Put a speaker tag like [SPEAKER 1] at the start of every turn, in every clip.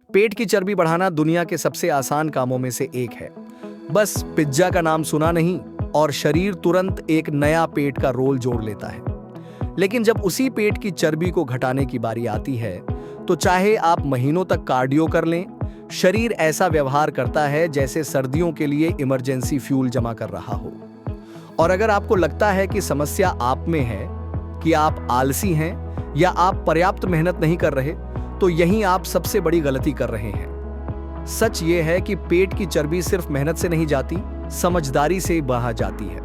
[SPEAKER 1] पेट की चर्बी बढ़ाना दुनिया के सबसे आसान कामों में से एक है। बस पिज्जा का नाम सुना नहीं और शरीर तुरंत एक नया पेट का रोल जोड़ लेता है। लेकिन जब उसी पेट की चर्बी को घटाने की बारी आती है तो चाहे आप महीनों तक कार्डियो कर लें, शरीर ऐसा व्यवहार करता है जैसे सर्दियों के लिए इमरजेंसी फ्यूल जमा कर रहा हो। और अगर आपको लगता है कि समस्या आप में है, कि आप आलसी हैं या आप पर्याप्त मेहनत नहीं कर रहे, तो यहीं आप सबसे बड़ी गलती कर रहे हैं। सच ये है कि पेट की चर्बी सिर्फ मेहनत से नहीं जाती, समझदारी से बढ़ा जाती है।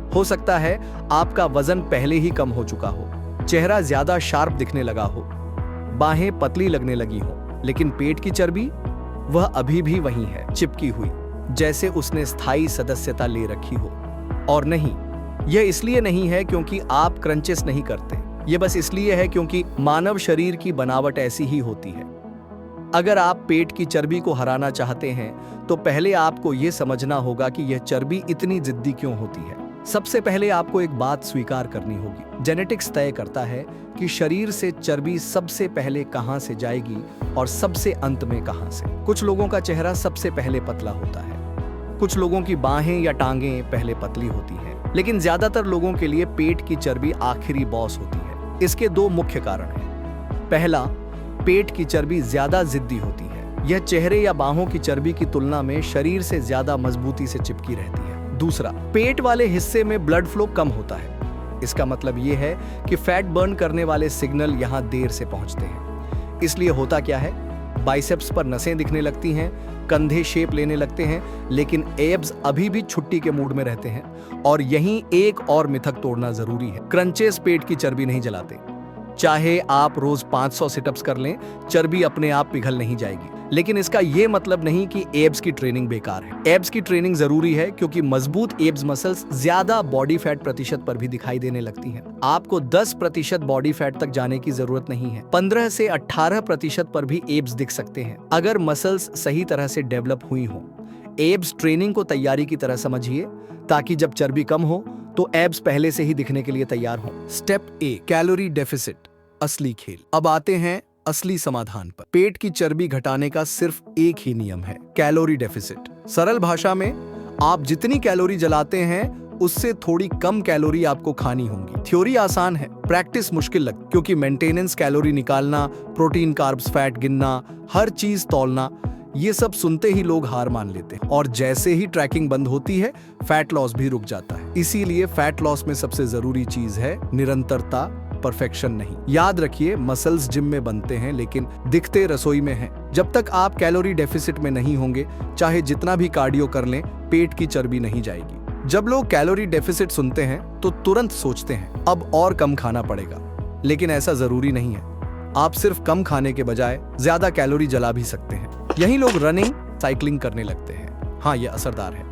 [SPEAKER 1] हो सकता है आपका वजन पहले ही कम हो चुका हो, चेहरा ज्यादा शार्प दिखने लगा हो, बाहें पतली लगने लगी हो, लेकिन पेट की चर्बी वह अभी भी वहीं है, चिपकी हुई, जैसे उसने स्थायी सदस्यता ले रखी हो। और नहीं, यह इसलिए नहीं है क्योंकि आप क्रंचेस नहीं करते, यह बस इसलिए है क्योंकि मानव शरीर की बनावट ऐसी ही होती है। अगर आप पेट की चर्बी को हराना चाहते हैं तो पहले आपको यह समझना होगा कि यह चर्बी इतनी जिद्दी क्यों होती है। सबसे पहले आपको एक बात स्वीकार करनी होगी, जेनेटिक्स तय करता है कि शरीर से चर्बी सबसे पहले कहां से जाएगी और सबसे अंत में कहां से। कुछ लोगों का चेहरा सबसे पहले पतला होता है, कुछ लोगों की बाहें या टांगें पहले पतली होती हैं, लेकिन ज्यादातर लोगों के लिए पेट की चर्बी आखिरी बॉस होती है। इसके दो मुख्य कारण हैं। पहला, पेट की चर्बी ज्यादा जिद्दी होती है। यह चेहरे या बाहों की चर्बी की तुलना में शरीर से ज्यादा मजबूती से चिपकी रहती है। दूसरा, पेट वाले हिस्से में ब्लड फ्लो कम होता है। इसका मतलब यह है कि फैट बर्न करने वाले सिग्नल यहां देर से पहुंचते हैं। इसलिए होता क्या है, बाइसेप्स पर नसें दिखने लगती हैं, कंधे शेप लेने लगते हैं, लेकिन एब्स अभी भी छुट्टी के मूड में रहते हैं। और यहीं एक और मिथक तोड़ना जरूरी है, क्रंचेस पेट की चर्बी नहीं जलाते। चाहे आप रोज 500 सिटअप्स कर लें, चर्बी अपने आप पिघल नहीं जाएगी। लेकिन इसका यह मतलब नहीं कि एब्स की ट्रेनिंग बेकार है। एब्स की ट्रेनिंग जरूरी है क्योंकि मजबूत एब्स मसल्स ज्यादा बॉडी फैट प्रतिशत पर भी दिखाई देने लगती हैं। आपको 10% बॉडी फैट तक जाने की जरूरत नहीं है, 15 से 18% पर भी एब्स दिख सकते हैं अगर मसल्स सही तरह से डेवलप हुई हो। एब्स ट्रेनिंग को तैयारी की तरह समझिए, ताकि जब चर्बी कम हो तो एब्स पहले से ही दिखने के लिए तैयार हो। स्टेप ए, कैलोरी डेफिसिट, असली खेल। अब आते हैं असली समाधान पर। पेट की चर्बी घटाने का सिर्फ एक ही नियम है, कैलोरी डेफिसिट। सरल भाषा में, आप जितनी कैलोरी जलाते हैं उससे थोड़ी कम कैलोरी आपको खानी होंगी। थ्योरी आसान है, प्रैक्टिस मुश्किल लगती, क्योंकि मेंटेनेंस, कैलोरी निकालना, प्रोटीन, कार्ब्स, फैट गिनना, हर चीज तौलना, ये सब सुनते ही लोग हार मान लेते हैं। और जैसे ही ट्रैकिंग बंद होती है, फैट लॉस भी रुक जाता है। इसीलिए फैट लॉस में सबसे जरूरी चीज है निरंतरता, परफेक्शन नहीं। याद रखिए, मसल्स जिम में बनते हैं लेकिन दिखते रसोई में हैं। जब तक आप कैलोरी डेफिसिट में नहीं होंगे, चाहे जितना भी कार्डियो कर लें, पेट की चर्बी नहीं जाएगी। जब लोग कैलोरी डेफिसिट सुनते हैं तो तुरंत सोचते हैं अब और कम खाना पड़ेगा, लेकिन ऐसा जरूरी नहीं है। आप सिर्फ कम खाने के बजाय ज्यादा कैलोरी जला भी सकते हैं। यही लोग रनिंग, साइकिलिंग करने लगते हैं। हाँ, यह असरदार है,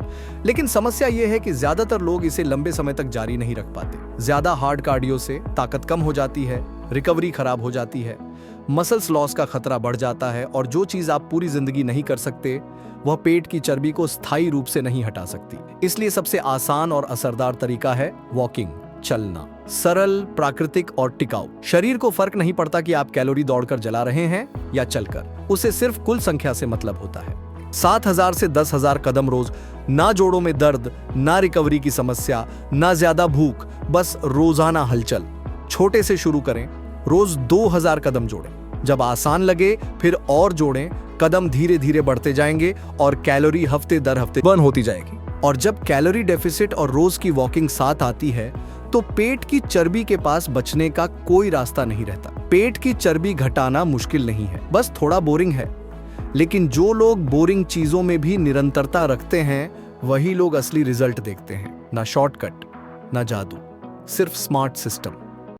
[SPEAKER 1] लेकिन समस्या यह है कि ज्यादातर लोग इसे लंबे समय तक जारी नहीं रख पाते। ज्यादा हार्ड कार्डियो से ताकत कम हो जाती है, रिकवरी खराब हो जाती है, मसल्स लॉस का खतरा बढ़ जाता है, और जो चीज आप पूरी जिंदगी नहीं कर सकते, वह पेट की चर्बी को स्थायी रूप से नहीं हटा सकती। इसलिए सबसे आसान और असरदार तरीका है वॉकिंग, चलना। सरल, प्राकृतिक और टिकाऊ। शरीर को फर्क नहीं पड़ता कि आप कैलोरी दौड़कर जला रहे हैं या चलकर, उसे सिर्फ कुल संख्या से मतलब होता है। 7,000 से 10,000 कदम रोज, ना जोड़ों में दर्द, ना रिकवरी की समस्या, ना ज्यादा भूख, बस रोजाना हलचल। छोटे से शुरू करें, रोज 2,000 कदम जोड़ें। जब आसान लगे फिर और जोड़ें, कदम धीरे धीरे बढ़ते जाएंगे और कैलोरी हफ्ते दर हफ्ते बर्न होती जाएगी। और जब कैलोरी डेफिसिट और रोज की वॉकिंग साथ आती है तो पेट की चर्बी के पास बचने का कोई रास्ता नहीं रहता। पेट की चर्बी घटाना मुश्किल नहीं है, बस थोड़ा बोरिंग है। लेकिन जो लोग बोरिंग चीजों में भी निरंतरता रखते हैं, वही लोग असली रिजल्ट देखते हैं। ना शॉर्टकट, ना जादू, सिर्फ स्मार्ट सिस्टम।